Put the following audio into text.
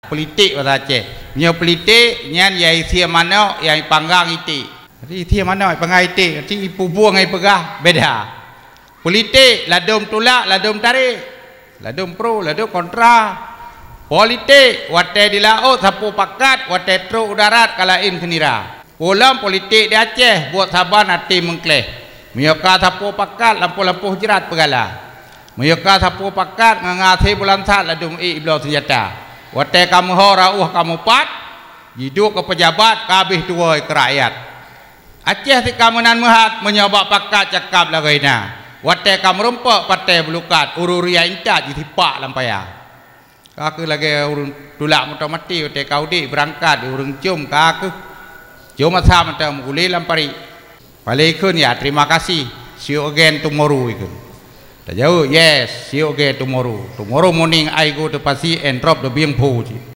politik bahasa Aceh. Nyo politik nyan yai sia mana yai panggang iti. Jadi tia mana panggang iti, ti pubuang ai pegah beda. Politik ladum tolak, ladum tarik. Ladum pro, ladum kontra. Politik wate di laut sapu pakat, wate truk darat kalain kenira. Pulang politik di Aceh buat saban hati mengkleh. Miyoka sapu pakat lampu-lampu jerat pegala. Miyoka sapu pakat ngangati bulan sat ladum iblau senjata. Wate kamu rauh kamu pat, hidup ke pejabat kabih dua ke rakyat. Aceh si kamu nan mehat menyobak pakat cakap lagaina. Wate kamu rumpuk patai belukat ururia incat ditipak lampaya. Kaku lagi urun tulak motor mati wate kau di berangkat urung cium kaku. Cium masa mata menguli lampari. Palikun ya terima kasih. See you again tomorrow ikun. Tak jauh, yes, see you again tomorrow. Tomorrow morning I go to Pasi and drop the Biang Po.